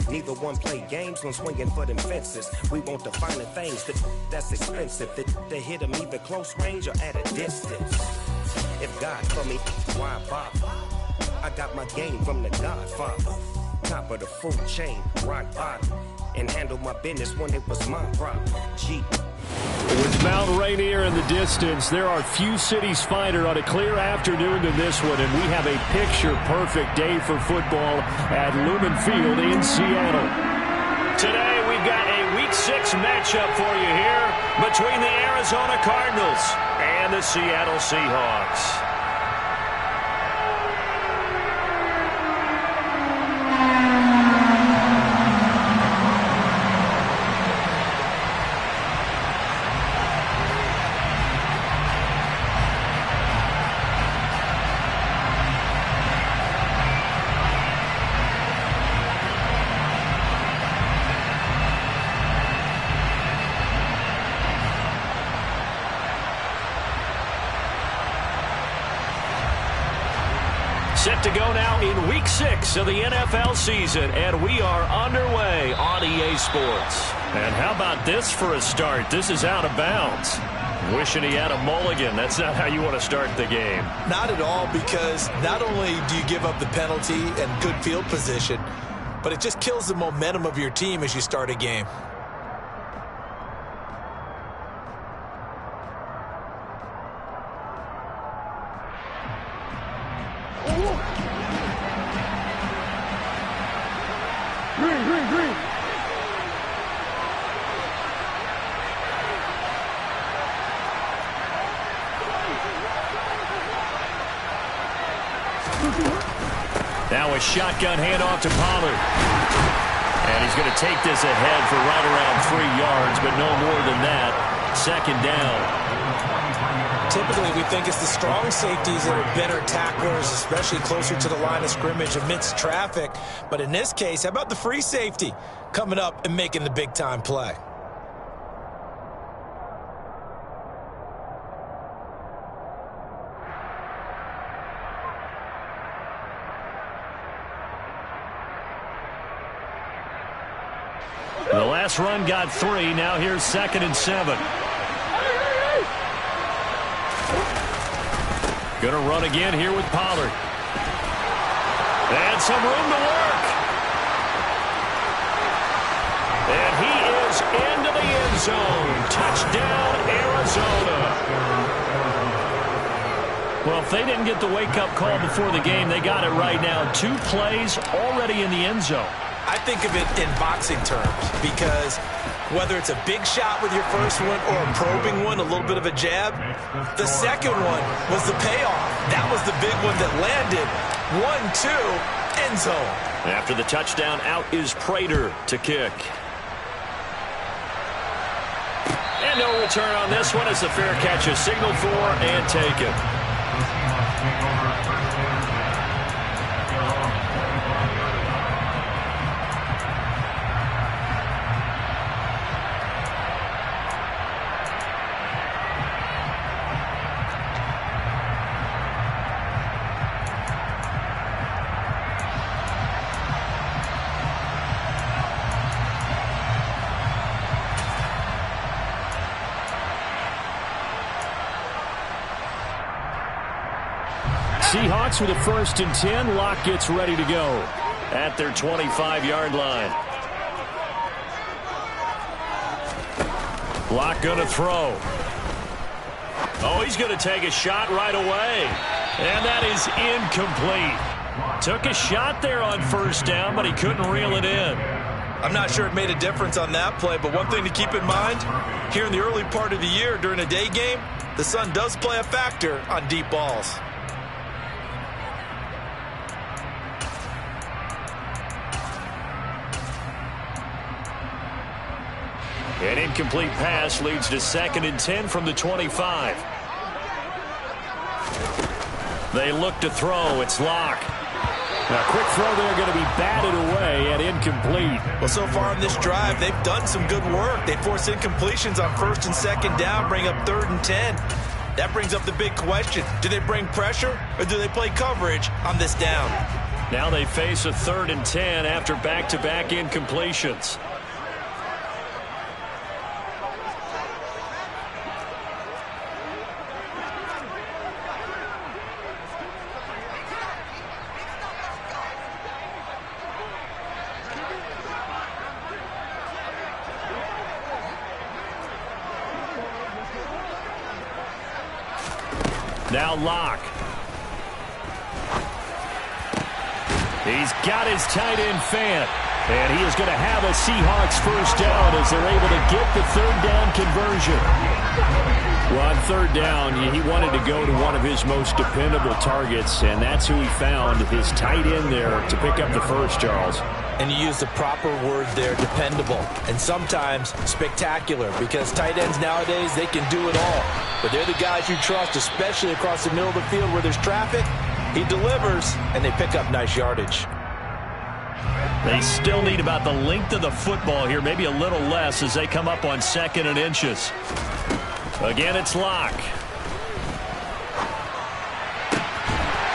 Neither one play games when swinging for them fences. We want the finer things that's expensive. They hit them either close range or at a distance. If God for me, why bother? I got my game from the Godfather. Top of the food chain, rock bottom. And handle my business when it was my problem. G. With Mount Rainier in the distance, there are few cities finer on a clear afternoon than this one, and we have a picture-perfect day for football at Lumen Field in Seattle. Today, we've got a Week 6 matchup for you here between the Arizona Cardinals and the Seattle Seahawks. Set to go now in Week 6 of the NFL season, and we are underway on EA Sports. And how about this for a start? This is out of bounds. Wishing he had a mulligan. That's not how you want to start the game. Not at all, because not only do you give up the penalty and good field position, but it just kills the momentum of your team as you start a game. Now a shotgun handoff to Pollard. And he's going to take this ahead for right around 3 yards, but no more than that. Second down. Typically, we think it's the strong safeties that are better tacklers, especially closer to the line of scrimmage amidst traffic. But in this case, how about the free safety coming up and making the big-time play? The last run got 3. Now here's 2nd and 7. Going to run again here with Pollard. And some room to work. And he is into the end zone. Touchdown, Arizona. Well, if they didn't get the wake-up call before the game, they got it right now. 2 plays already in the end zone. I think of it in boxing terms, because whether it's a big shot with your first one or a probing one, a little bit of a jab, the second one was the payoff. That was the big one that landed. 1-2, end zone. After the touchdown, out is Prater to kick. And no return on this one. It's a fair catch, a signal for and taken. Seahawks with a 1st and 10. Locke gets ready to go at their 25-yard line. Locke going to throw. Oh, he's going to take a shot right away. And that is incomplete. Took a shot there on 1st down, but he couldn't reel it in. I'm not sure it made a difference on that play, but one thing to keep in mind, here in the early part of the year during a day game, the sun does play a factor on deep balls. An incomplete pass leads to 2nd and 10 from the 25. They look to throw. It's Locke. Now, quick throw there going to be batted away and incomplete. Well, so far on this drive, they've done some good work. They force incompletions on 1st and 2nd down, bring up 3rd and 10. That brings up the big question. Do they bring pressure or do they play coverage on this down? Now they face a 3rd and 10 after back-to-back incompletions. Now Locke. He's got his tight end Fant. And he is going to have a Seahawks first down as they're able to get the 3rd down conversion. Well, on 3rd down, he wanted to go to one of his most dependable targets, and that's who he found, his tight end there, to pick up the first, Charles. And you use the proper word there, dependable, and sometimes spectacular, because tight ends nowadays, they can do it all. But they're the guys you trust, especially across the middle of the field where there's traffic. He delivers, and they pick up nice yardage. They still need about the length of the football here, maybe a little less as they come up on 2nd and inches. Again, it's Locke.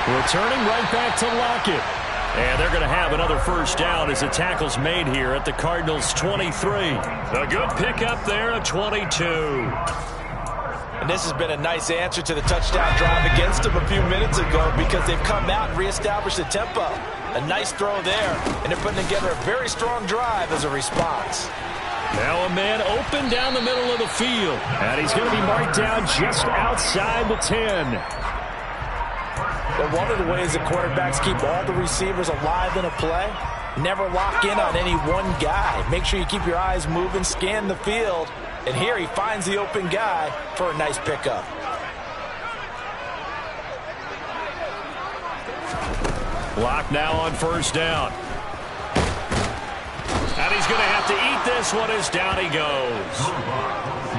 Returning right back to Lockett. And they're going to have another first down as the tackle's made here at the Cardinals' 23. A good pickup there at 22. And this has been a nice answer to the touchdown drive against them a few minutes ago because they've come out and reestablished the tempo. A nice throw there, and they're putting together a very strong drive as a response. Now a man open down the middle of the field. And he's going to be marked down just outside the 10. But one of the ways the quarterbacks keep all the receivers alive in a play, never lock in on any one guy. Make sure you keep your eyes moving, scan the field. And here he finds the open guy for a nice pickup. Locke now on first down. And he's going to have to eat this one as down he goes.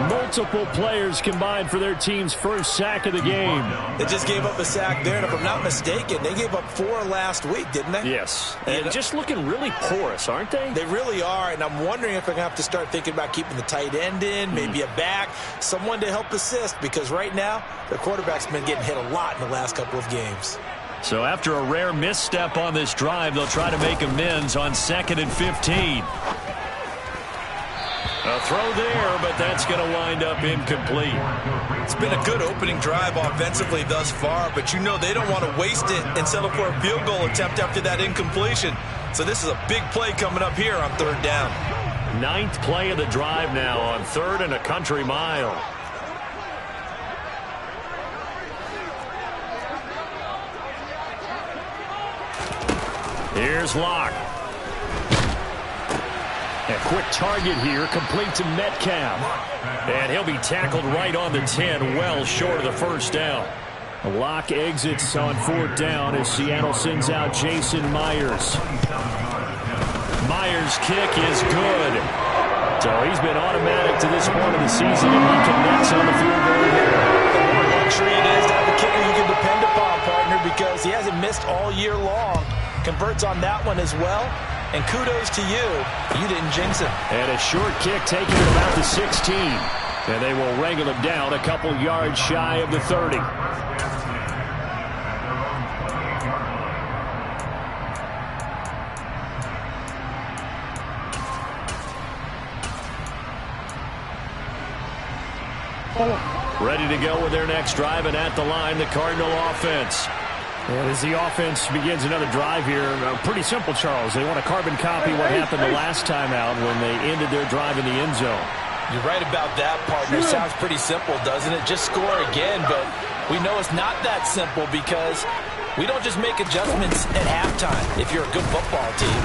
Multiple players combined for their team's first sack of the game. They just gave up a sack there, and if I'm not mistaken, they gave up 4 last week, didn't they? Yes. And just looking really porous, aren't they? They really are, and I'm wondering if they're going to have to start thinking about keeping the tight end in, maybe a back, someone to help assist, because right now, their quarterback's been getting hit a lot in the last couple of games. So after a rare misstep on this drive, they'll try to make amends on 2nd and 15. A throw there, but that's going to wind up incomplete. It's been a good opening drive offensively thus far, but you know they don't want to waste it and settle for a field goal attempt after that incompletion. So this is a big play coming up here on 3rd down. 9th play of the drive now on 3rd and a country mile. Here's Locke. A quick target here, complete to Metcalf. And he'll be tackled right on the 10, well short of the first down. Locke exits on 4th down as Seattle sends out Jason Myers. Myers' kick is good. So he's been automatic to this point of the season, and he connects on the field goal here. The more luxury it is to have a kicker you can depend upon, partner, because he hasn't missed all year long. Converts on that one as well. And kudos to you. You didn't jinx it. And a short kick taken at about the 16. And they will wrangle him down a couple yards shy of the 30. Ready to go with their next drive, and at the line, the Cardinal offense. And as the offense begins another drive here, pretty simple, Charles. They want to carbon copy what happened the last time out when they ended their drive in the end zone. You're right about that, partner. Sounds pretty simple, doesn't it? Just score again, but we know it's not that simple because we don't just make adjustments at halftime if you're a good football team.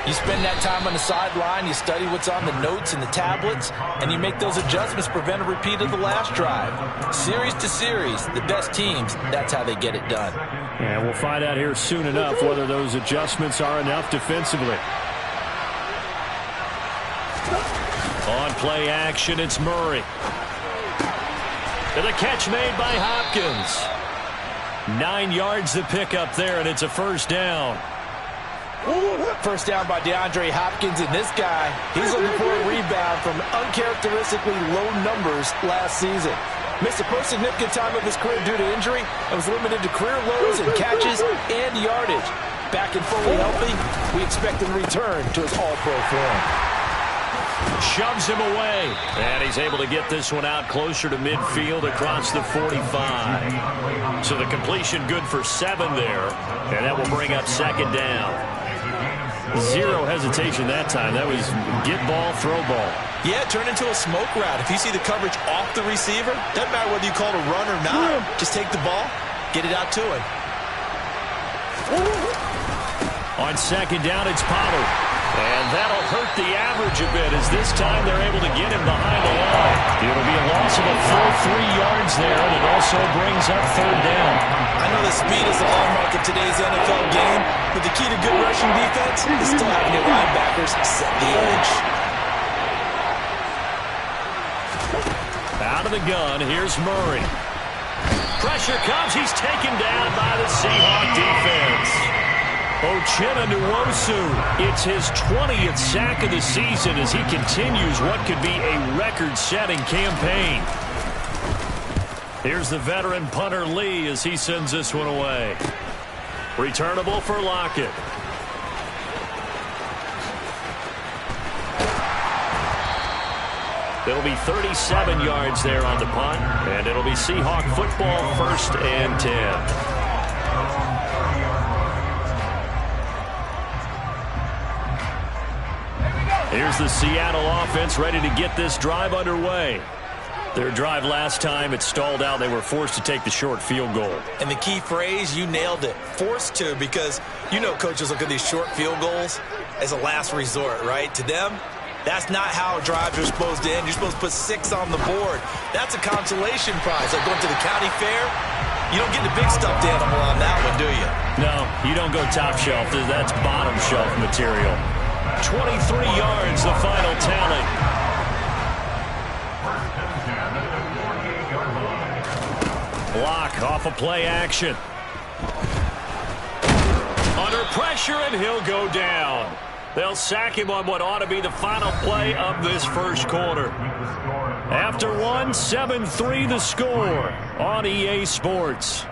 You spend that time on the sideline, you study what's on the notes and the tablets, and you make those adjustments, prevent a repeat of the last drive. Series to series, the best teams, that's how they get it done. And we'll find out here soon enough whether those adjustments are enough defensively. On play action, it's Murray. And the catch made by Hopkins. 9 yards to pick up there, and it's a first down. First down by DeAndre Hopkins, and this guy, he's looking for a rebound from uncharacteristically low numbers last season. Missed the most significant time of his career due to injury and was limited to career lows in catches and yardage. back and fully healthy, we expect him to return to his all-pro form. Shoves him away. And he's able to get this one out closer to midfield across the 45. So the completion good for 7 there. And that will bring up second down. Zero hesitation that time. That was get ball, throw ball. Yeah, it turned into a smoke route. If you see the coverage off the receiver, doesn't matter whether you call it a run or not. Just take the ball, get it out to him. On second down, it's Pollard. And that'll hurt the average a bit as this time they're able to get him behind the line. It'll be a loss of a full 3 yards there, and it also brings up third down. I know that speed is the hallmark of today's NFL game, but the key to good rushing defense is still having your linebackers set the edge. Out of the gun, here's Murray. Pressure comes, he's taken down by the Seahawk defense. Uchenna Nwosu, it's his 20th sack of the season as he continues what could be a record-setting campaign. Here's the veteran punter Lee as he sends this one away. Returnable for Lockett. It'll be 37 yards there on the punt, and it'll be Seahawk football, 1st and 10. Here's the Seattle offense ready to get this drive underway. Their drive last time, it stalled out. They were forced to take the short field goal. And the key phrase, you nailed it, forced to, because you know coaches look at these short field goals as a last resort, right? To them, that's not how drives are supposed to end. You're supposed to put 6 on the board. That's a consolation prize. Like going to the county fair, you don't get the big stuffed animal on that one, do you? No, you don't go top shelf. That's bottom shelf material. 23 yards, the final tally. Block off a play action. Under pressure, and he'll go down. They'll sack him on what ought to be the final play of this first quarter. After 1, 7-3 the score on EA Sports.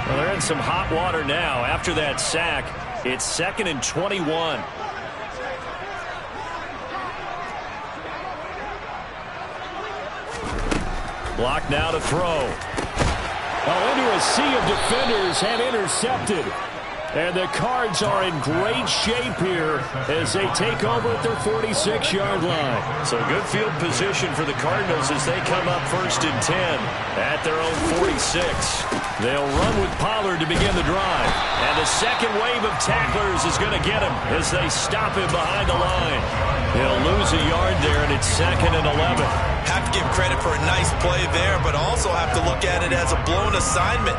Well, they're in some hot water now. After that sack, it's 2nd and 21. Block now to throw. Into a sea of defenders have intercepted. And the Cards are in great shape here as they take over at their 46-yard line. So good field position for the Cardinals as they come up 1st and 10 at their own 46. They'll run with Pollard to begin the drive. And the second wave of tacklers is going to get him as they stop him behind the line. He'll lose a yard there, and it's 2nd and 11. Have to give credit for a nice play there, but also have to look at it as a blown assignment.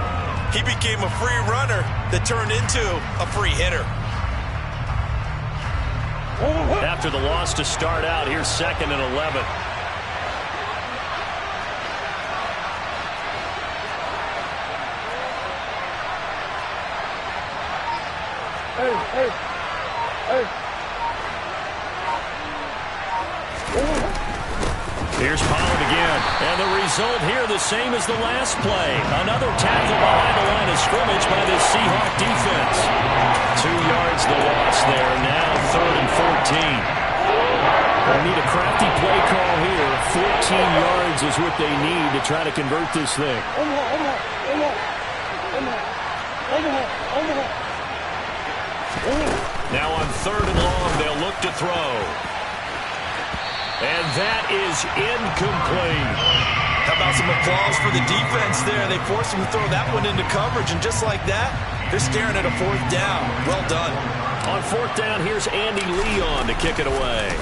He became a free runner that turned into a free hitter. After the loss to start out, here's 2nd and 11. Here's Pollard again. And the result here the same as the last play. Another tackle behind the line of scrimmage by the Seahawk defense. 2 yards the loss there. Now 3rd and 14. They need a crafty play call here. 14 yards is what they need to try to convert this thing. Now on 3rd and long, they'll look to throw. And that is incomplete. How about some applause for the defense there? They forced him to throw that one into coverage, and just like that, they're staring at a 4th down. Well done. On 4th down, here's Andy Leon to kick it away.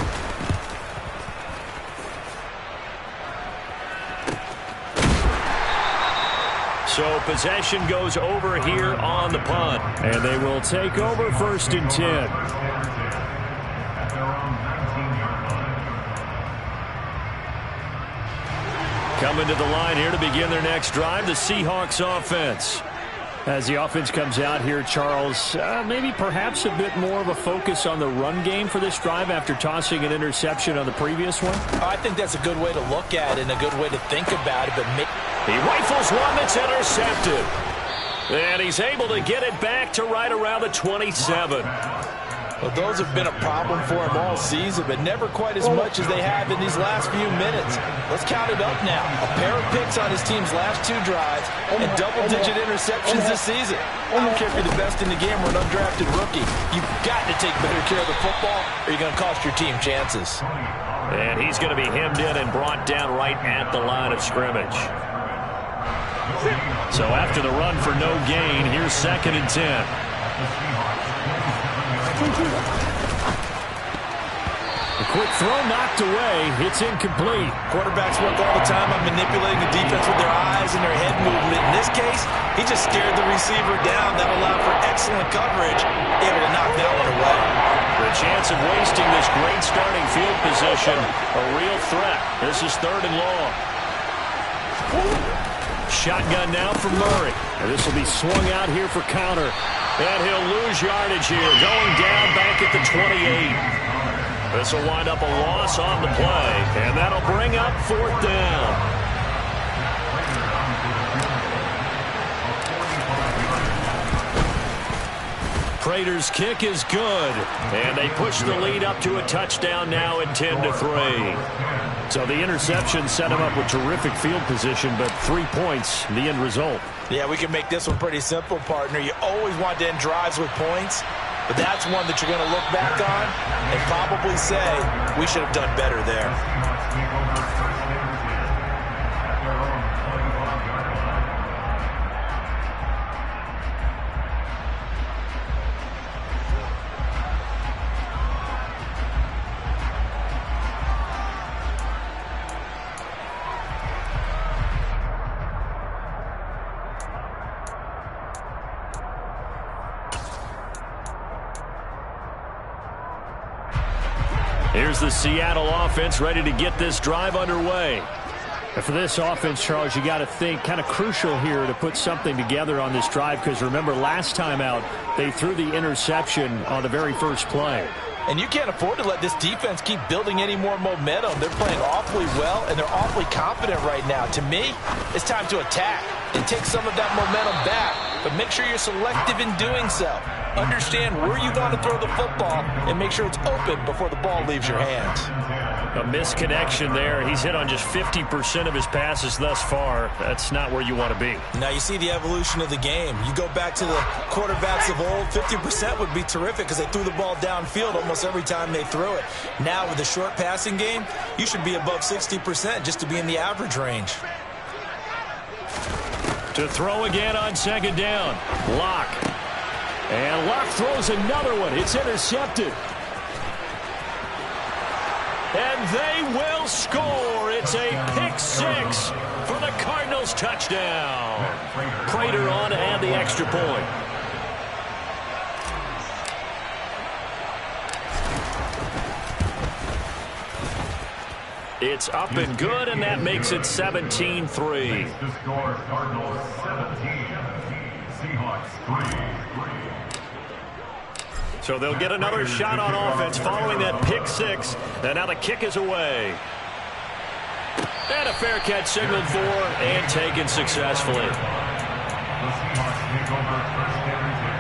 So possession goes over here on the punt. And they will take over 1st and 10. Coming to the line here to begin their next drive, the Seahawks offense. As the offense comes out here, Charles, maybe perhaps a bit more of a focus on the run game for this drive after tossing an interception on the previous one? I think that's a good way to look at it and a good way to think about it. But he rifles one that's intercepted. And he's able to get it back to right around the 27. Well, those have been a problem for him all season, but never quite as much as they have in these last few minutes. Let's count it up now. A pair of picks on his team's last 2 drives and double-digit interceptions this season. I don't care if you're the best in the game or an undrafted rookie. You've got to take better care of the football or you're going to cost your team chances. And he's going to be hemmed in and brought down right at the line of scrimmage. So after the run for no gain, here's 2nd and 10. A quick throw knocked away. It's incomplete. Quarterbacks work all the time on manipulating the defense with their eyes and their head movement. In this case, he just stared the receiver down. That allowed for excellent coverage, able to knock that one away. The chance of wasting this great starting field position, a real threat. This is 3rd and long. Shotgun now for Murray. And this will be swung out here for counter. And he'll lose yardage here, going down back at the 28. This will wind up a loss on the play, and that'll bring up 4th down. Prater's kick is good, and they push the lead up to a touchdown now at 10-3. So the interception set him up with terrific field position, but 3 points, the end result. Yeah, we can make this one pretty simple, partner. You always want to end drives with points, but that's one that you're going to look back on and probably say, we should have done better there. Here's the Seattle offense ready to get this drive underway. And for this offense, Charles, you got to think kind of crucial here to put something together on this drive, because remember last time out they threw the interception on the very first play. And you can't afford to let this defense keep building any more momentum. They're playing awfully well, and they're awfully confident right now. To me, it's time to attack and take some of that momentum back, but make sure you're selective in doing so. Understand where you want to throw the football and make sure it's open before the ball leaves your hands. A misconnection there. He's hit on just 50% of his passes thus far. That's not where you want to be. Now you see the evolution of the game. You go back to the quarterbacks of old, 50% would be terrific because they threw the ball downfield almost every time they threw it. Now with the short passing game, you should be above 60% just to be in the average range. To throw again on 2nd down. Locke. And Locke throws another one. It's intercepted. And they will score. It's a pick-6 for the Cardinals touchdown. Prater on to add the extra point. It's up and good, and that makes it 17-3. The score, Cardinals 17, Seahawks 3. So they'll get another shot on offense following that pick-6. And now the kick is away. And a fair catch signaled for and taken successfully. The Seahawks take over first down and 10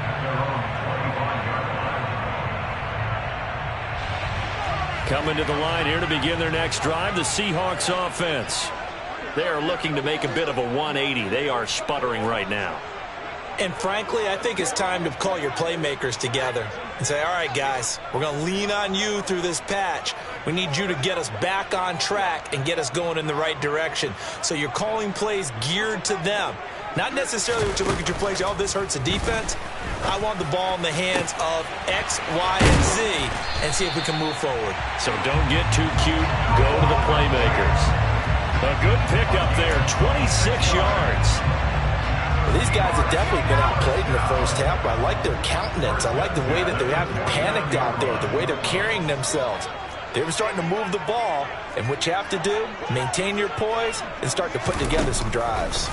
at their own 25-yard line. Coming to the line here to begin their next drive, the Seahawks offense. They are looking to make a bit of a 180. They are sputtering right now. And frankly, I think it's time to call your playmakers together and say, all right, guys, we're going to lean on you through this patch. We need you to get us back on track and get us going in the right direction. So you're calling plays geared to them. Not necessarily what you look at your plays, oh, this hurts the defense. I want the ball in the hands of X, Y, and Z and see if we can move forward. So don't get too cute. Go to the playmakers. A good pickup there, 26 yards. Well, these guys have definitely been outplayed in the first half, but I like their countenance. I like the way that they haven't panicked out there, the way they're carrying themselves. They're starting to move the ball, and what you have to do, maintain your poise and start to put together some drives.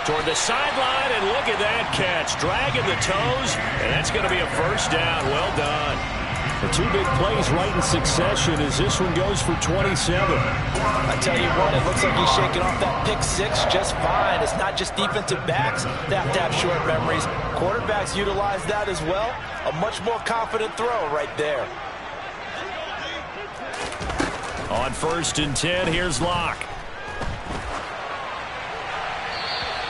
Toward the sideline, and look at that catch. Dragging the toes, and that's going to be a first down. Well done. The two big plays right in succession as this one goes for 27. I tell you what, it looks like he's shaking off that pick six just fine. It's not just defensive backs that have to have short memories. Quarterbacks utilize that as well. A much more confident throw right there. On 1st and 10, here's Locke.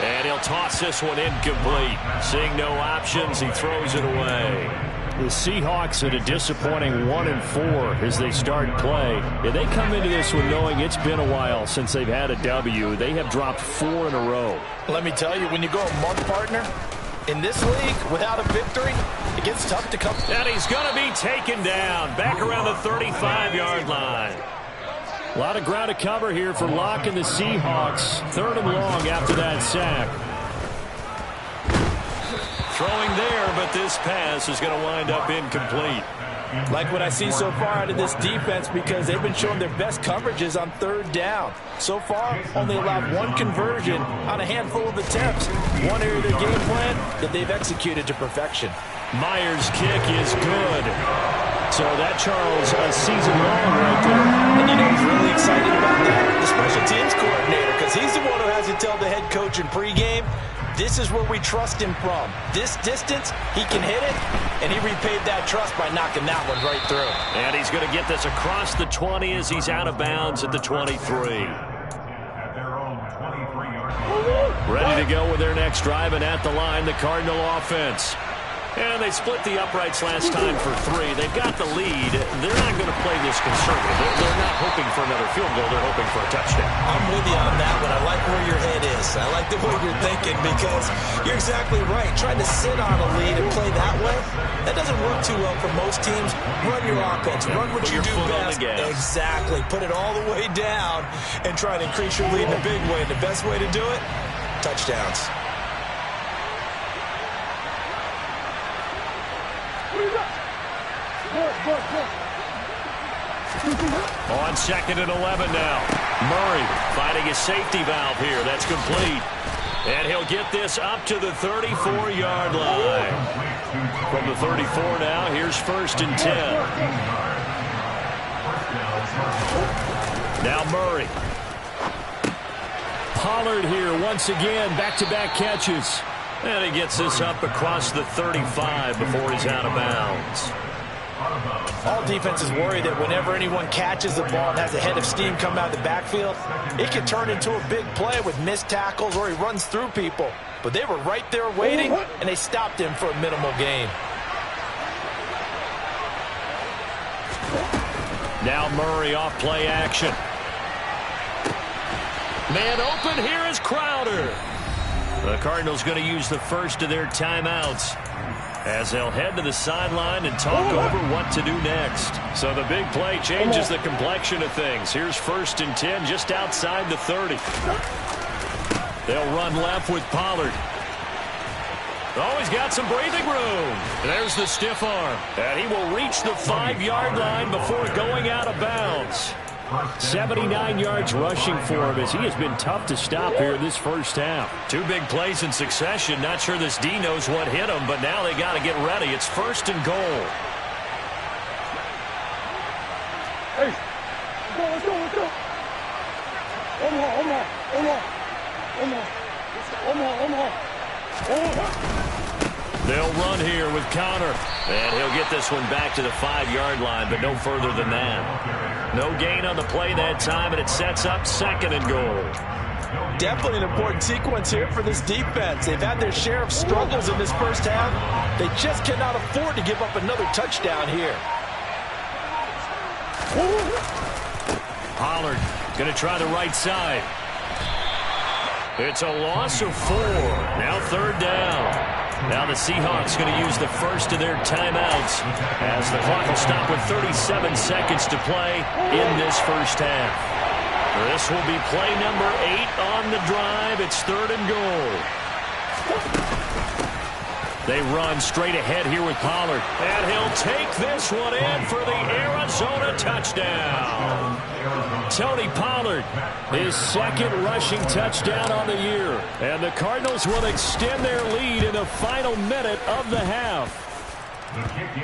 And he'll toss this one incomplete. Seeing no options, he throws it away. The Seahawks at a disappointing 1-4 as they start play. And they come into this one knowing it's been a while since they've had a W. They have dropped 4 in a row. Let me tell you, when you go a month, partner, in this league, without a victory, it gets tough to come. And he's going to be taken down back around the 35-yard line. A lot of ground to cover here for Locke and the Seahawks. 3rd and long after that sack. Throwing there, but this pass is going to wind up incomplete. Like what I see so far out of this defense, because they've been showing their best coverages on 3rd down. So far, only allowed 1 conversion on a handful of attempts. One area of their game plan that they've executed to perfection. Myers' kick is good. So that, Charles, a season long right there. And you know he's really excited about that? The special teams coordinator, because he's the one who has to tell the head coach in pregame, this is where we trust him from. This distance, he can hit it, and he repaid that trust by knocking that one right through. And he's going to get this across the 20 as he's out of bounds at the 23. At their own 23-yard line. Ready to go with their next drive, and at the line, the Cardinal offense. And they split the uprights last time for 3. They've got the lead. They're not going to play this conservative. They're not hoping for another field goal. They're hoping for a touchdown. I'm with you on that one. I like where your head is. I like the way you're thinking, because you're exactly right. Trying to sit on a lead and play that way, that doesn't work too well for most teams. Run your offense. Run what you do best. Exactly. Put it all the way down and try to increase your lead in a big way. The best way to do it, touchdowns. On 2nd and 11 now. Murray finding his safety valve here. That's complete. And he'll get this up to the 34-yard line. From the 34 now, here's 1st and 10. Now Murray. Pollard here once again, back-to-back catches. And he gets this up across the 35 before he's out of bounds. All defenses worry that whenever anyone catches the ball and has a head of steam come out of the backfield, it can turn into a big play with missed tackles or he runs through people. But they were right there waiting, and they stopped him for a minimal gain. Now Murray off play action. Man open, here is Crowder. The Cardinals going to use the first of their timeouts as they'll head to the sideline and talk over what to do next. So the big play changes the complexion of things. Here's 1st and 10 just outside the 30. They'll run left with Pollard. Oh, he's got some breathing room. There's the stiff arm. And he will reach the 5-yard line before going out of bounds. 79 yards rushing for him as he has been tough to stop here in this first half. 2 big plays in succession. Not sure this D knows what hit him, but now they got to get ready. It's 1st and goal. Hey, let's go. Omaha. They'll run here with Connor. And he'll get this one back to the 5-yard line, but no further than that. No gain on the play that time, and it sets up 2nd and goal. Definitely an important sequence here for this defense. They've had their share of struggles in this first half. They just cannot afford to give up another touchdown here. Pollard going to try the right side. It's a loss of 4. Now 3rd down. Now the Seahawks going to use the first of their timeouts as the clock will stop with 37 seconds to play in this first half. This will be play number 8 on the drive. It's 3rd and goal. They run straight ahead here with Pollard. And he'll take this one in for the Arizona touchdown. Tony Pollard, his second rushing touchdown on the year. And the Cardinals will extend their lead in the final minute of the half.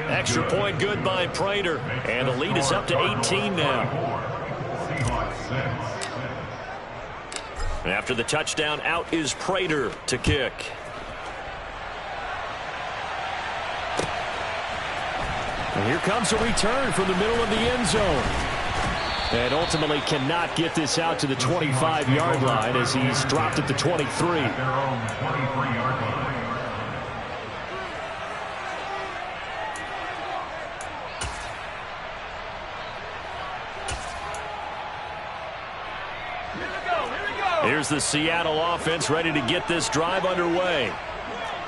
Extra point good by Prater. And the lead is up to 18 now. After the touchdown, out is Prater to kick. And here comes a return from the middle of the end zone. And ultimately cannot get this out to the 25-yard line as he's dropped at the 23. Here's the Seattle offense ready to get this drive underway.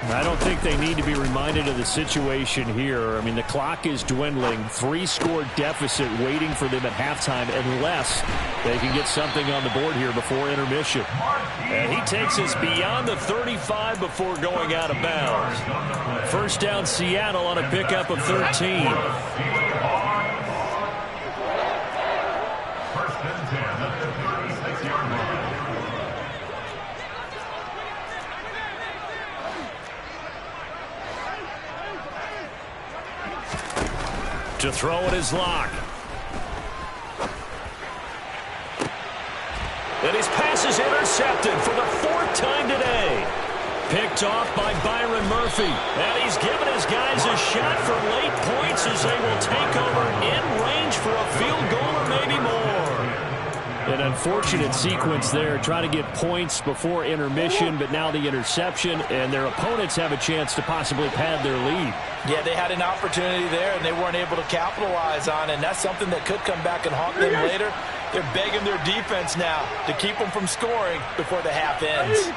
I don't think they need to be reminded of the situation here. I mean, the clock is dwindling. 3-score deficit waiting for them at halftime unless they can get something on the board here before intermission. And he takes us beyond the 35 before going out of bounds. First down, Seattle on a pickup of 13. To throw it is Locke. And his pass is intercepted for the 4th time today. Picked off by Byron Murphy. And he's given his guys a shot for late points as they will take over in range for a field goal or maybe more. An unfortunate sequence there, trying to get points before intermission, but now the interception, and their opponents have a chance to possibly pad their lead. Yeah, they had an opportunity there, and they weren't able to capitalize on it, and that's something that could come back and haunt them later. They're begging their defense now to keep them from scoring before the half ends.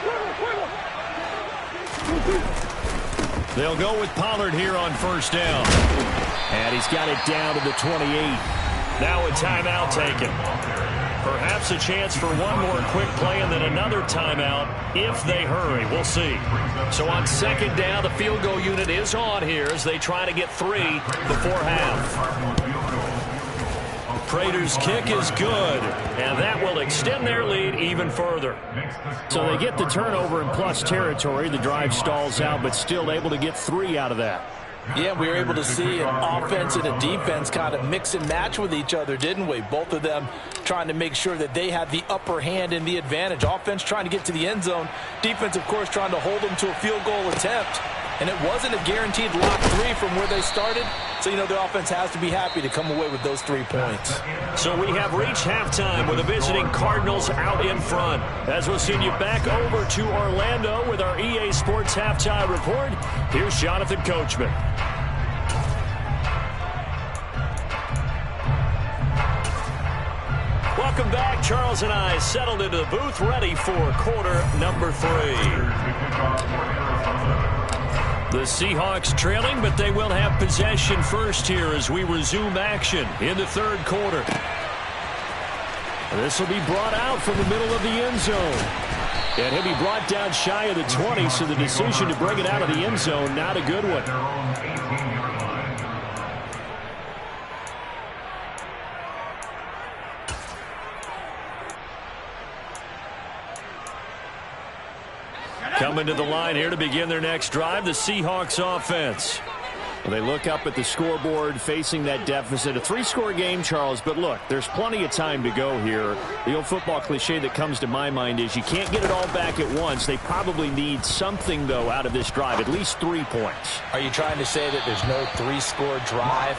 They'll go with Pollard here on first down. And he's got it down to the 28. Now a timeout taken. Perhaps a chance for one more quick play and then another timeout if they hurry. We'll see. So on second down, the field goal unit is on here as they try to get 3 before half. Prater's kick is good, and that will extend their lead even further. So they get the turnover in plus territory. The drive stalls out, but still able to get 3 out of that. Yeah, we were able to see an offense and a defense kind of mix and match with each other, didn't we? Both of them trying to make sure that they had the upper hand and the advantage. Offense trying to get to the end zone. Defense, of course, trying to hold them to a field goal attempt. And it wasn't a guaranteed lock 3 from where they started. So, you know, the offense has to be happy to come away with those 3 points. So we have reached halftime with the visiting Cardinals out in front. As we'll send you back over to Orlando with our EA Sports Halftime Report, here's Jonathan Coachman. Welcome back. Charles and I settled into the booth ready for quarter number 3. The Seahawks trailing, but they will have possession first here as we resume action in the third quarter. This will be brought out from the middle of the end zone. And he'll be brought down shy of the 20, so the decision to bring it out of the end zone, not a good one. Coming to the line here to begin their next drive, the Seahawks offense. Well, they look up at the scoreboard facing that deficit. A 3-score game, Charles, but look, there's plenty of time to go here. The old football cliche that comes to my mind is you can't get it all back at once. They probably need something, though, out of this drive, at least 3 points. Are you trying to say that there's no 3-score drive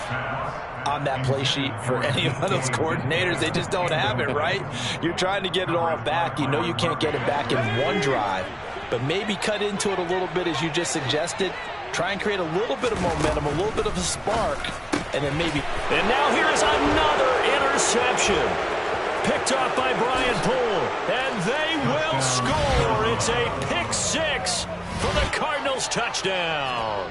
on that play sheet for any of those coordinators? They just don't have it, right? You're trying to get it all back. You know you can't get it back in one drive. But maybe cut into it a little bit as you just suggested. Try and create a little bit of momentum, a little bit of a spark, and then maybe. And now here is another interception. Picked off by Brian Poole. And they will score. It's a pick 6 for the Cardinals touchdown.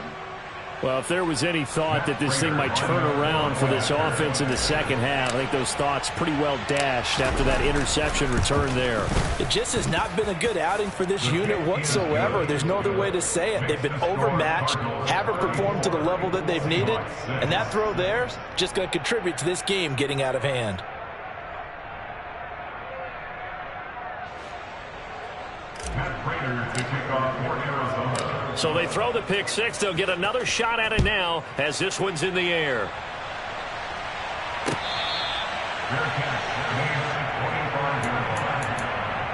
Well, if there was any thought that this thing might turn around for this offense in the second half, I think those thoughts pretty well dashed after that interception return there. It just has not been a good outing for this unit whatsoever. There's no other way to say it. They've been overmatched, haven't performed to the level that they've needed, and that throw there is just going to contribute to this game getting out of hand. So they throw the pick six. They'll get another shot at it now as this one's in the air.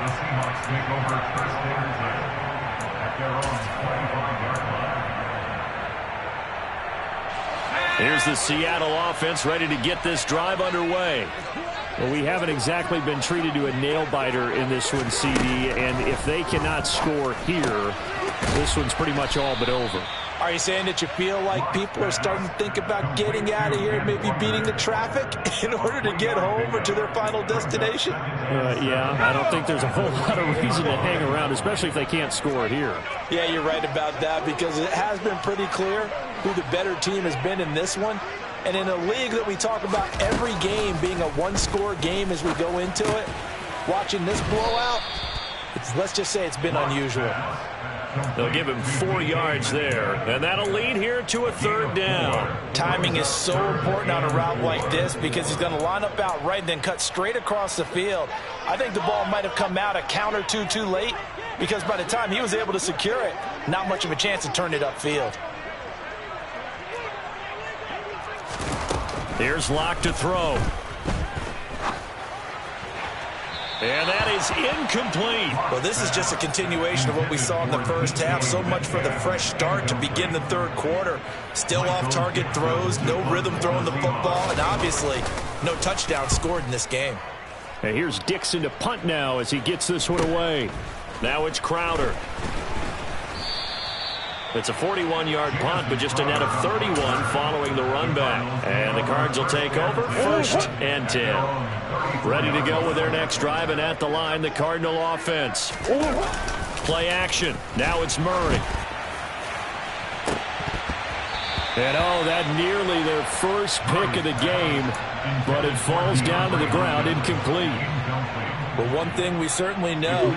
The Seahawks take over first down at their own 25-yard line. Here's the Seattle offense ready to get this drive underway. Well, we haven't exactly been treated to a nail-biter in this one, CD, and if they cannot score here, this one's pretty much all but over. Are you saying that you feel like people are starting to think about getting out of here and maybe beating the traffic in order to get home or to their final destination? Yeah, I don't think there's a whole lot of reason to hang around, especially if they can't score it here. Yeah, you're right about that because it has been pretty clear who the better team has been in this one. And in a league that we talk about every game being a one-score game as we go into it, watching this blowout, let's just say it's been unusual. They'll give him 4 yards there, and that'll lead here to a third down. Timing is so important on a route like this because he's going to line up out right and then cut straight across the field. I think the ball might have come out a count or two too late because by the time he was able to secure it, not much of a chance to turn it upfield. Here's Locke to throw. And that is incomplete. Well, this is just a continuation of what we saw in the first half. So much for the fresh start to begin the third quarter. Still off-target throws, no rhythm throwing the football, and obviously no touchdown scored in this game. And here's Dixon to punt now as he gets this one away. Now it's Crowder. It's a 41-yard punt, but just a net of 31 following the run back. And the Cards will take over, 1st and 10. Ready to go with their next drive, and at the line, the Cardinal offense. Play action. Now it's Murray. And that nearly their first pick of the game, but it falls down to the ground incomplete. But one thing we certainly know,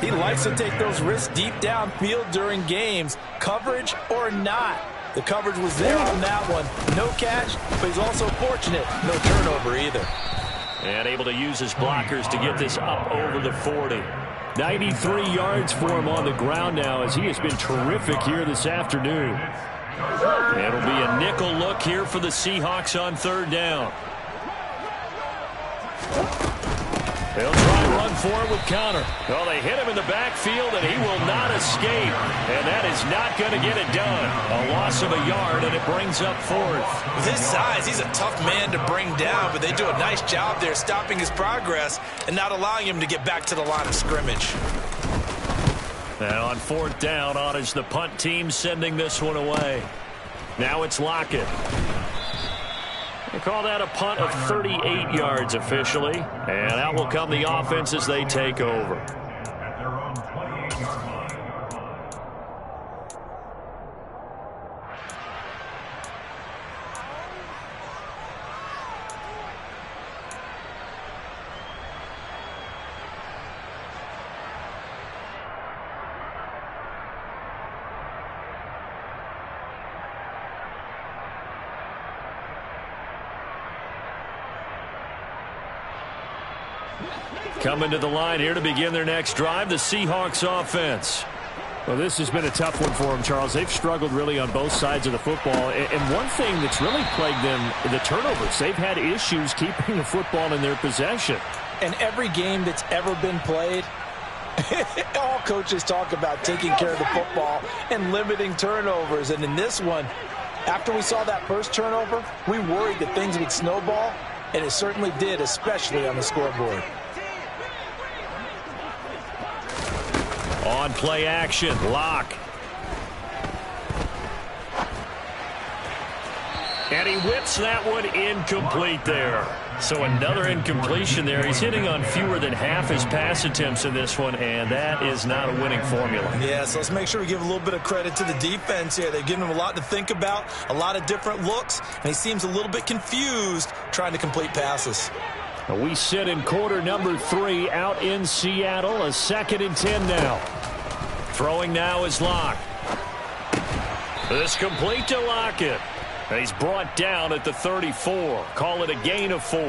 he likes to take those risks deep downfield during games, coverage or not. The coverage was there on that one. No catch, but he's also fortunate. No turnover either. And able to use his blockers to get this up over the 40. 93 yards for him on the ground now as he has been terrific here this afternoon. It'll be a nickel look here for the Seahawks on third down. They'll try and run for it with Connor. Well, they hit him in the backfield, and he will not escape. And that is not going to get it done. A loss of a yard, and it brings up 4th. With his size, he's a tough man to bring down, but they do a nice job there stopping his progress and not allowing him to get back to the line of scrimmage. And on 4th down, on is the punt team sending this one away. Now it's Lockett. They call that a punt of 38 yards officially. And out will come the offense as they take over. At their own 28-yard line. Coming to the line here to begin their next drive, the Seahawks offense. Well, this has been a tough one for them, Charles. They've struggled really on both sides of the football. And one thing that's really plagued them, the turnovers. They've had issues keeping the football in their possession. And every game that's ever been played, all coaches talk about taking care of the football and limiting turnovers. And in this one, after we saw that first turnover, we worried that things would snowball, and it certainly did, especially on the scoreboard. On play action, Locke. And he whips that one incomplete there. So another incompletion there. He's hitting on fewer than half his pass attempts in this one, and that is not a winning formula. Yeah, so let's make sure we give a little bit of credit to the defense here. They've given him a lot to think about, a lot of different looks, and he seems a little bit confused trying to complete passes. We sit in quarter number 3 out in Seattle. A 2nd and 10 now. Throwing now is Locke. This complete to Lockett. And he's brought down at the 34. Call it a gain of 4.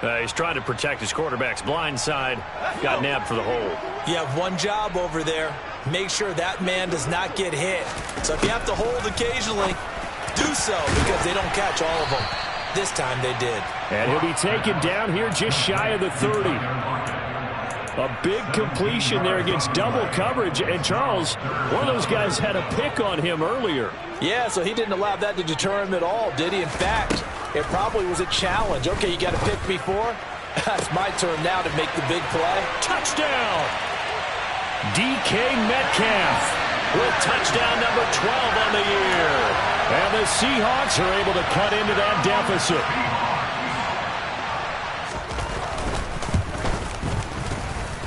He's trying to protect his quarterback's blind side. Got nabbed for the hold. You have one job over there. Make sure that man does not get hit. So if you have to hold occasionally, do so because they don't catch all of them. This time they did. And he'll be taken down here just shy of the 30. A big completion there against double coverage. And Charles, one of those guys had a pick on him earlier. Yeah, so he didn't allow that to deter him at all, did he? In fact, it probably was a challenge. Okay, you got a pick before? It's my turn now to make the big play. Touchdown! DK Metcalf with touchdown number 12 on the year. And the Seahawks are able to cut into that deficit.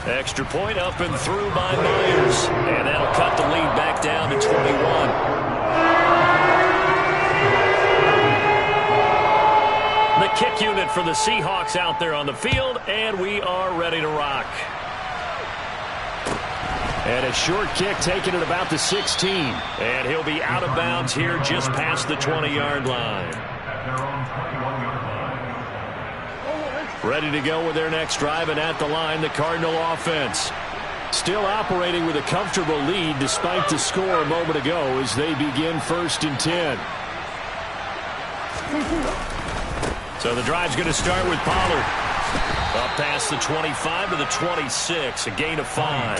Extra point up and through by Myers. And that'll cut the lead back down to 21. The kick unit for the Seahawks out there on the field, and we are ready to rock. And a short kick taken at about the 16. And he'll be out of bounds here just past the 20-yard line. Ready to go with their next drive, and at the line, the Cardinal offense. Still operating with a comfortable lead despite the score a moment ago as they begin 1st and 10. So the drive's going to start with Pollard. Up past the 25 to the 26, a gain of 5.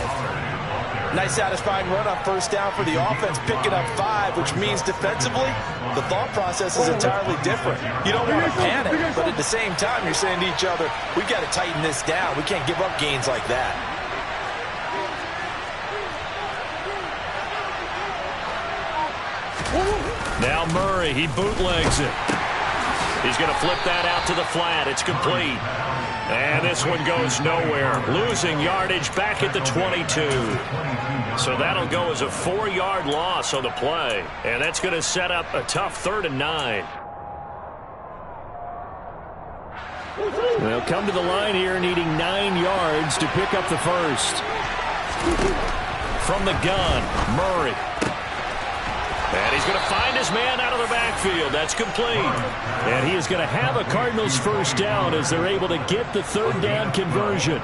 Nice satisfying run on 1st down for the offense, picking up 5, which means defensively, the thought process is entirely different. You don't want to panic, but at the same time, you're saying to each other, we've got to tighten this down. We can't give up gains like that. Now Murray, he bootlegs it. He's going to flip that out to the flat. It's complete. And this one goes nowhere. Losing yardage back at the 22. So that'll go as a 4-yard loss on the play. And that's going to set up a tough 3rd and 9. They'll come to the line here needing 9 yards to pick up the first. From the gun, Murray. And he's going to find his man out of the backfield. That's complete. And he is going to have a Cardinals 1st down as they're able to get the 3rd down conversion.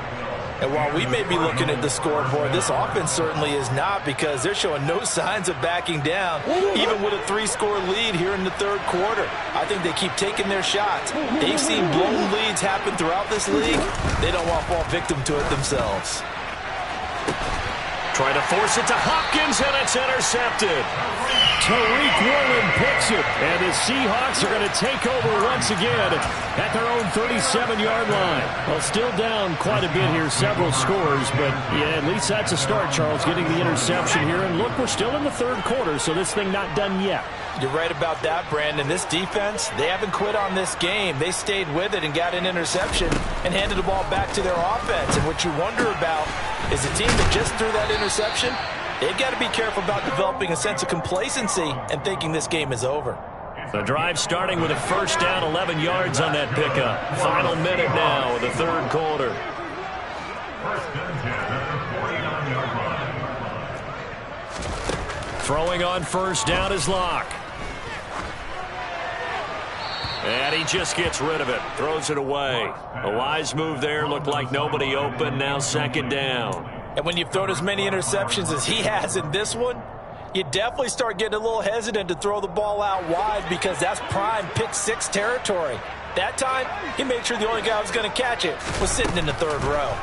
And while we may be looking at the scoreboard, this offense certainly is not, because they're showing no signs of backing down, even with a 3-score lead here in the 3rd quarter. I think they keep taking their shots. They've seen blown leads happen throughout this league. They don't want to fall victim to it themselves. Trying to force it to Hopkins, and it's intercepted. Tariq Woolen picks it, and the Seahawks are going to take over once again at their own 37-yard line. Well, still down quite a bit here, several scores, but yeah, at least that's a start, Charles, getting the interception here. And look, we're still in the 3rd quarter, so this thing not done yet. You're right about that, Brandon. This defense, they haven't quit on this game. They stayed with it and got an interception and handed the ball back to their offense. And what you wonder about is the team that just threw that interception, they've got to be careful about developing a sense of complacency and thinking this game is over. The drive starting with a 1st down, 11 yards on that pickup. Final minute now of the 3rd quarter. Throwing on 1st down is Locke. And he just gets rid of it. Throws it away. A wise move there. Looked like nobody open. Now 2nd down. And when you've thrown as many interceptions as he has in this one, you definitely start getting a little hesitant to throw the ball out wide, because that's prime pick 6 territory. That time, he made sure the only guy who was going to catch it was sitting in the 3rd row.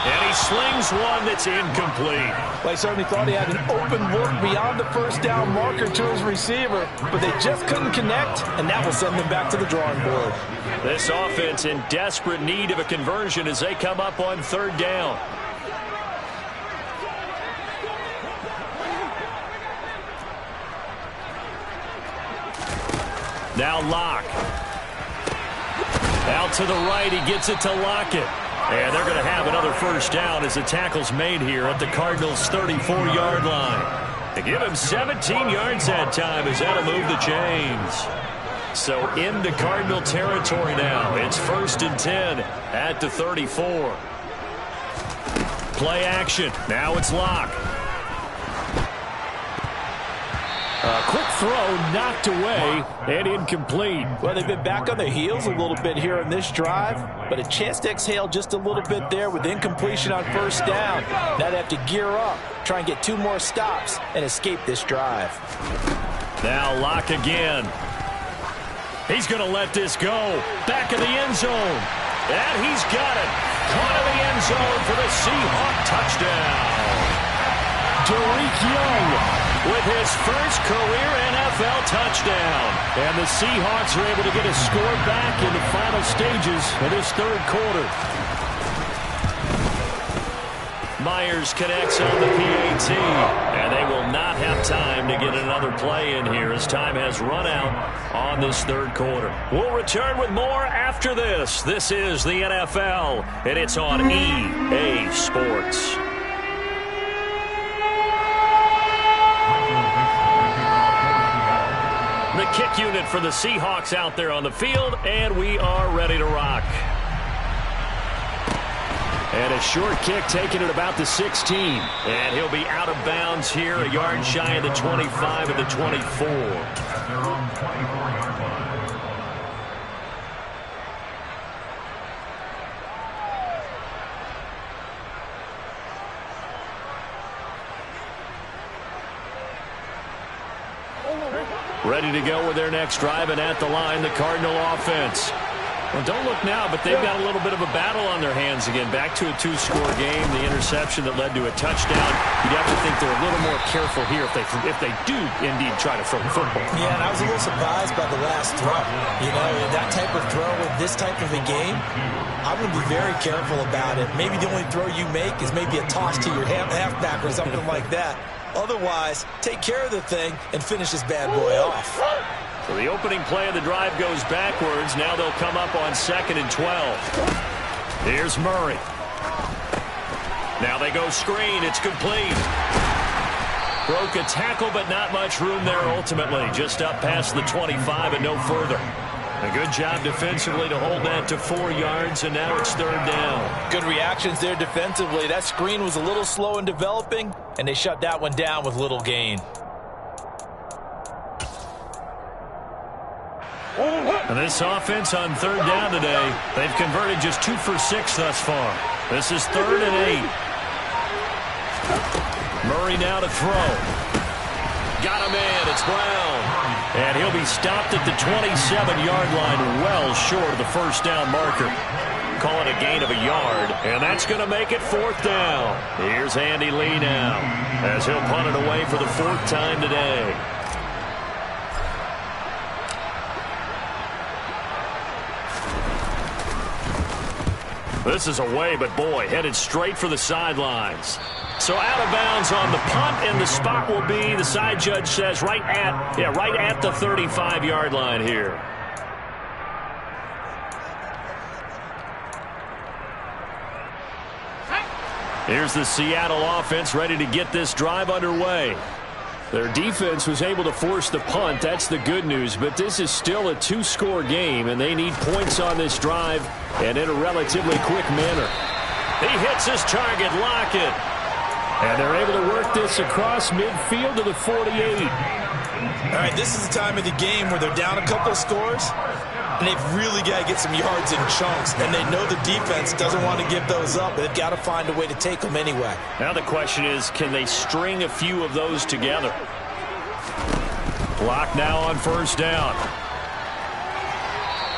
And he slings one that's incomplete. Well, I certainly thought he had an open look beyond the 1st down marker to his receiver, but they just couldn't connect, and that will send them back to the drawing board. This offense in desperate need of a conversion as they come up on 3rd down. Now Locke. Out to the right, he gets it to Lockett. And they're going to have another 1st down as the tackle's made here at the Cardinals' 34-yard line. They give him 17 yards that time as that'll move the chains. So into Cardinal territory now. It's 1st and 10 at the 34. Play action. Now it's Locke. Quick throw, knocked away, and incomplete. Well, they've been back on their heels a little bit here in this drive, but a chance to exhale just a little bit there with incompletion on first down. Now they have to gear up, try and get 2 more stops, and escape this drive. Now Locke again. He's going to let this go. Back of the end zone. And he's got it. One of the end zone for the Seahawk touchdown. Derek Young with his first career NFL touchdown. And the Seahawks are able to get a score back in the final stages of this third quarter. Myers connects on the PAT, and they will not have time to get another play in here as time has run out on this third quarter. We'll return with more after this. This is the NFL, and it's on EA Sports. The kick unit for the Seahawks out there on the field, and we are ready to rock. And a short kick taken at about the 16. And he'll be out of bounds here, a yard shy of the 25 of the 24. At their own 24-yard line. Ready to go with their next drive, and at the line, the Cardinal offense. Well, don't look now, but they've got a little bit of a battle on their hands again. Back to a 2-score game, the interception that led to a touchdown. You'd have to think they're a little more careful here if they do indeed try to throw the football. Yeah, and I was a little surprised by the last throw. You know, that type of throw in this type of a game, I'm going to be very careful about it. Maybe the only throw you make is maybe a toss to your halfback or something like that. Otherwise, take care of the thing and finish this bad boy off. So the opening play of the drive goes backwards. Now they'll come up on 2nd and 12. Here's Murray. Now they go screen. It's complete. Broke a tackle, but not much room there ultimately. Just up past the 25 and no further. A good job defensively to hold that to 4 yards, and now it's 3rd down. Good reactions there defensively. That screen was a little slow in developing, and they shut that one down with little gain. And this offense on 3rd down today, they've converted just 2 for 6 thus far. This is 3rd and 8. Murray now to throw. Got him in. It's Brown. And he'll be stopped at the 27-yard line, well short of the first down marker. Call it a gain of a yard, and that's going to make it 4th down. Here's Andy Lee now, as he'll punt it away for the 4th time today. This is away, but boy, headed straight for the sidelines. So out of bounds on the punt, and the spot will be, the side judge says, right at the 35-yard line here. Here's the Seattle offense ready to get this drive underway. Their defense was able to force the punt. That's the good news. But this is still a 2-score game, and they need points on this drive and in a relatively quick manner. He hits his target, Lockett. And they're able to work this across midfield to the 48. All right, this is the time of the game where they're down a couple of scores, and they've really got to get some yards in chunks. And they know the defense doesn't want to give those up, but they've got to find a way to take them anyway. Now the question is, can they string a few of those together? Block now on 1st down.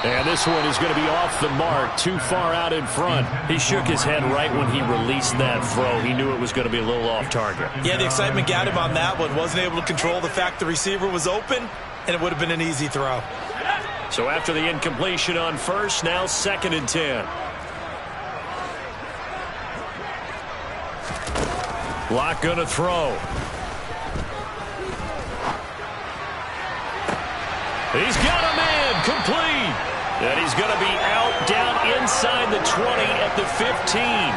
And this one is going to be off the mark, too far out in front. He shook his head right when he released that throw. He knew it was going to be a little off target. Yeah, the excitement got him on that one. Wasn't able to control the fact the receiver was open, and it would have been an easy throw. So after the incompletion on 1st, now 2nd and 10. Locke going to throw. He's got a man complete. And he's going to be out down inside the 20 at the 15.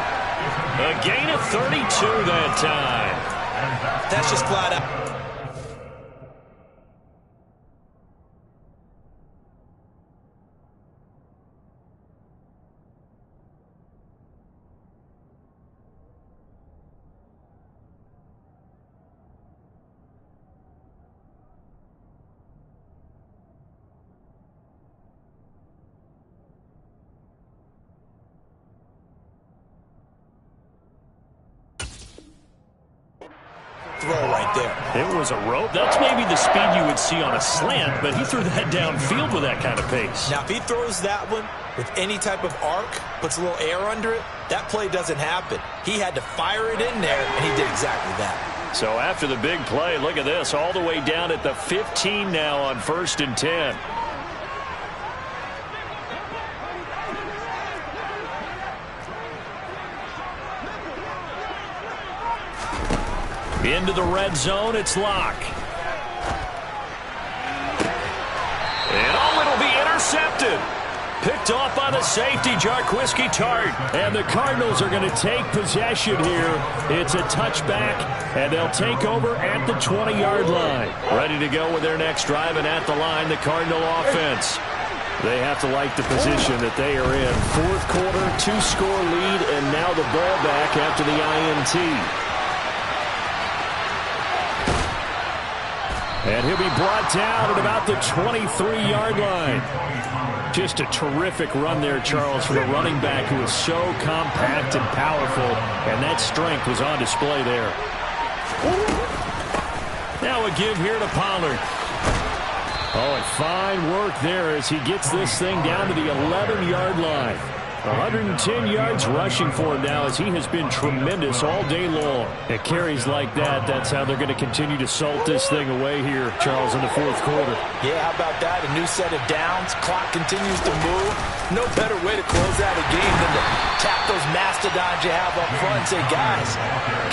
A gain of 32 that time. That's just flat out. right there. It was a rope. That's maybe the speed you would see on a slant, but he threw that downfield with that kind of pace. Now, if he throws that one with any type of arc, puts a little air under it, that play doesn't happen. He had to fire it in there, and he did exactly that. So after the big play, look at this, all the way down at the 15 now on 1st and 10. Into the red zone, it's Locke. And it'll be intercepted. Picked off by the safety, Jarquiski Tart. And the Cardinals are going to take possession here. It's a touchback, and they'll take over at the 20-yard line. Ready to go with their next drive, and at the line, the Cardinal offense. They have to like the position that they are in. 4th quarter, 2-score lead, and now the ball back after the INT. And he'll be brought down at about the 23-yard line. Just a terrific run there, Charles, from a running back who is so compact and powerful, and that strength was on display there. Now a give here to Pollard. Oh, and fine work there as he gets this thing down to the 11-yard line. 110 yards rushing for him now as he has been tremendous all day long. It carries like that. That's how they're going to continue to salt this thing away here, Charles, in the 4th quarter. Yeah, how about that? A new set of downs. Clock continues to move. No better way to close out a game than to tap those mastodons you have up front and say, guys,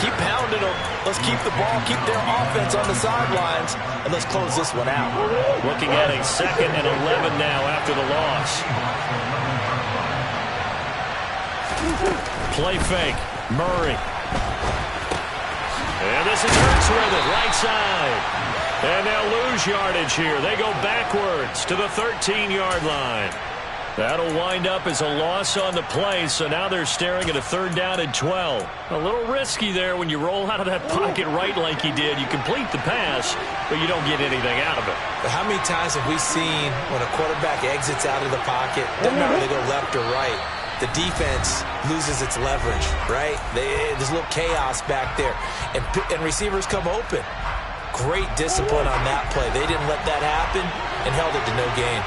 keep pounding them. Let's keep the ball, keep their offense on the sidelines, and let's close this one out. Looking at a 2nd and 11 now after the loss. Play fake. Murray. And this is Hurts with it. Right side. And they'll lose yardage here. They go backwards to the 13-yard line. That'll wind up as a loss on the play, so now they're staring at a 3rd down and 12. A little risky there when you roll out of that pocket right like he did. You complete the pass, but you don't get anything out of it. But how many times have we seen when a quarterback exits out of the pocket, doesn't matter if they go left or right, the defense loses its leverage, right? There's a little chaos back there, and receivers come open. Great discipline on that play. They didn't let that happen and held it to no gain.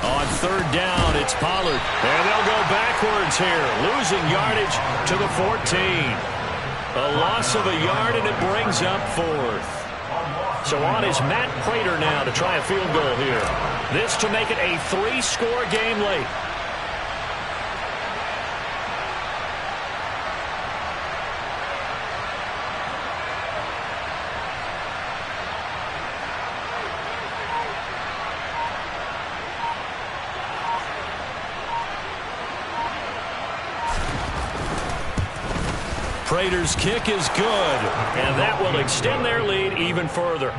On 3rd down, it's Pollard. And they'll go backwards here, losing yardage to the 14. A loss of a yard, and it brings up 4th. So on is Matt Prater now to try a field goal here. This to make it a 3-score game late. Prater's kick is good, and that will extend their lead even further.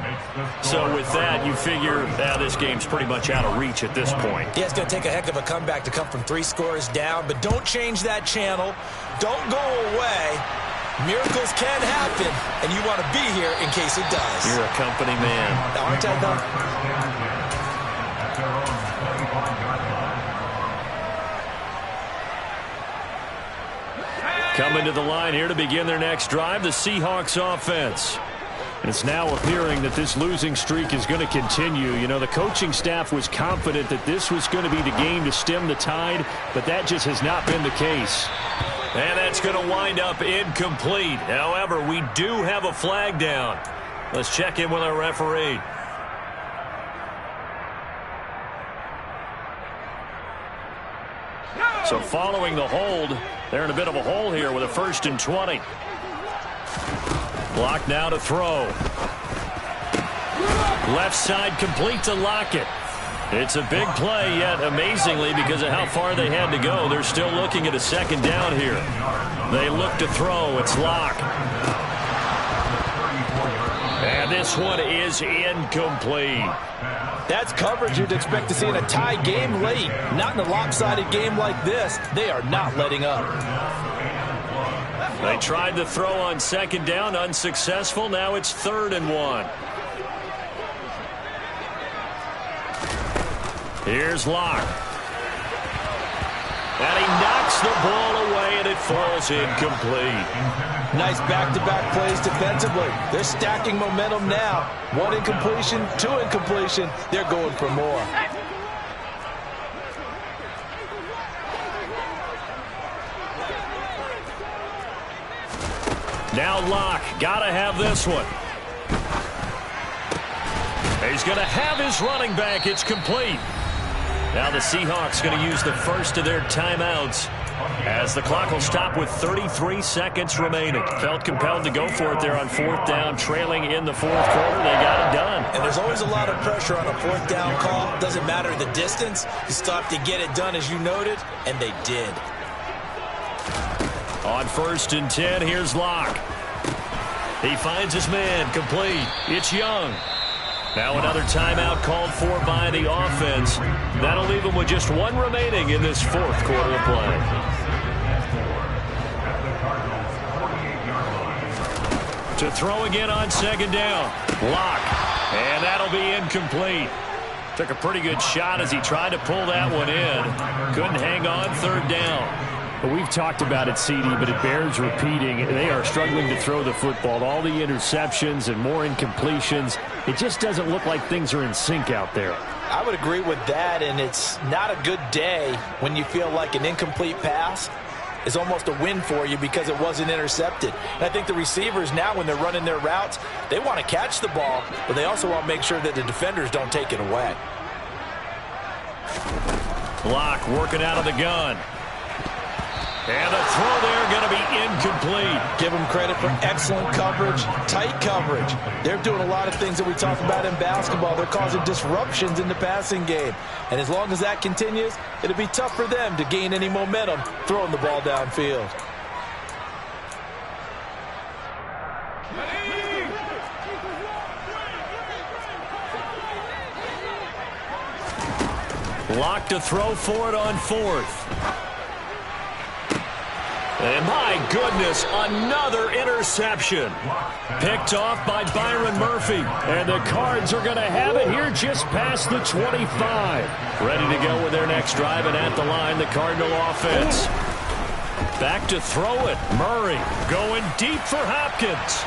So with that, you figure this game's pretty much out of reach at this point. Yeah, it's going to take a heck of a comeback to come from 3 scores down, but don't change that channel. Don't go away. Miracles can happen, and you want to be here in case it does. You're a company man. Aren't I, though? Coming to the line here to begin their next drive, the Seahawks offense. And it's now appearing that this losing streak is going to continue. You know, the coaching staff was confident that this was going to be the game to stem the tide, but that just has not been the case. And that's going to wind up incomplete. However, we do have a flag down. Let's check in with our referee. So following the hold, they're in a bit of a hole here with a 1st and 20. Block now to throw. Left side complete to Lockett. It's a big play, yet amazingly, because of how far they had to go, they're still looking at a 2nd down here. They look to throw. It's Locke. And this one is incomplete. That's coverage you'd expect to see in a tie game late. Not in a lopsided game like this. They are not letting up. They tried to throw on 2nd down, unsuccessful. Now it's 3rd and 1. Here's Locke. And he knocks the ball away, and it falls incomplete. Nice back-to-back plays defensively. They're stacking momentum now. 1 incompletion, 2 incompletion. They're going for more. Now Locke, gotta have this one. He's gonna have his running back. It's complete. Now the Seahawks going to use the first of their timeouts as the clock will stop with 33 seconds remaining. Felt compelled to go for it there on 4th down, trailing in the 4th quarter. They got it done. And there's always a lot of pressure on a 4th down call. Doesn't matter the distance. You still have to get it done, as you noted, and they did. On 1st and 10, here's Locke. He finds his man, complete. It's Young. Now another timeout called for by the offense. That'll leave them with just 1 remaining in this 4th quarter of play. To throw again on 2nd down. Locke. And that'll be incomplete. Took a pretty good shot as he tried to pull that one in. Couldn't hang on 3rd down. But we've talked about it, CD, but it bears repeating. They are struggling to throw the football. All the interceptions and more incompletions. It just doesn't look like things are in sync out there. I would agree with that, and it's not a good day when you feel like an incomplete pass is almost a win for you because it wasn't intercepted. And I think the receivers now, when they're running their routes, they want to catch the ball, but they also want to make sure that the defenders don't take it away. Locke working out of the gun. And the throw there going to be incomplete. Give them credit for excellent coverage, tight coverage. They're doing a lot of things that we talk about in basketball. They're causing disruptions in the passing game. And as long as that continues, it'll be tough for them to gain any momentum throwing the ball downfield. Locke to throw for it on 4th. And my goodness, another interception. Picked off by Byron Murphy. And the Cards are going to have it here just past the 25. Ready to go with their next drive, and at the line, the Cardinal offense. Back to throw it. Murray going deep for Hopkins.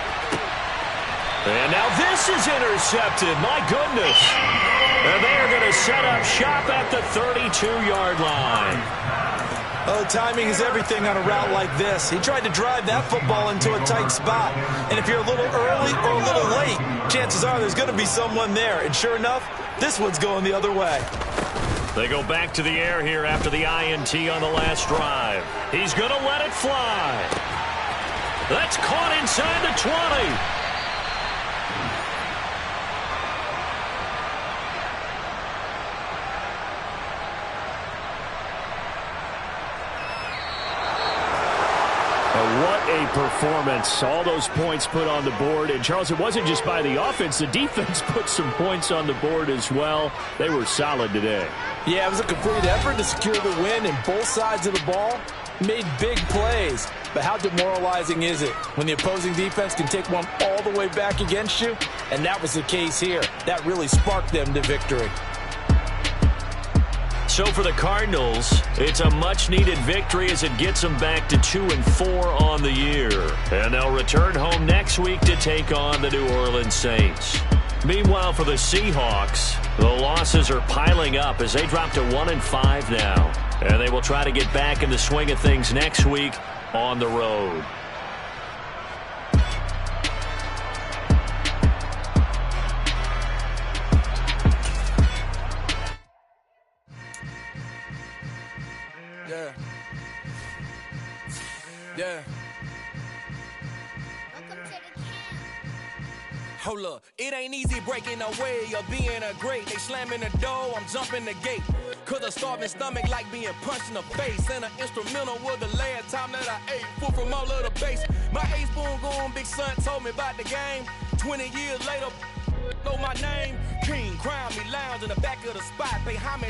And now this is intercepted. My goodness. And they are going to set up shop at the 32-yard line. Oh, timing is everything on a route like this. He tried to drive that football into a tight spot. And if you're a little early or a little late, chances are there's going to be someone there. And sure enough, this one's going the other way. They go back to the air here after the INT on the last drive. He's going to let it fly. That's caught inside the 20. What a performance. All those points put on the board. And, Charles, it wasn't just by the offense. The defense put some points on the board as well. They were solid today. Yeah, it was a complete effort to secure the win, and both sides of the ball made big plays. But how demoralizing is it when the opposing defense can take one all the way back against you? And that was the case here. That really sparked them to victory. So for the Cardinals, it's a much-needed victory as it gets them back to 2-4 on the year. And they'll return home next week to take on the New Orleans Saints. Meanwhile, for the Seahawks, the losses are piling up as they drop to 1-5 now. And they will try to get back in the swing of things next week on the road. Yeah. Hold up, it ain't easy breaking away or being a great. They slamming the door, I'm jumping the gate. Cause a starving stomach like being punched in the face. And an instrumental was the last time that I ate. Food from all of the base. My ace spoon going, big son told me about the game. 20 years later, know my name. King, crown me, lounge in the back of the spot. Pay homage.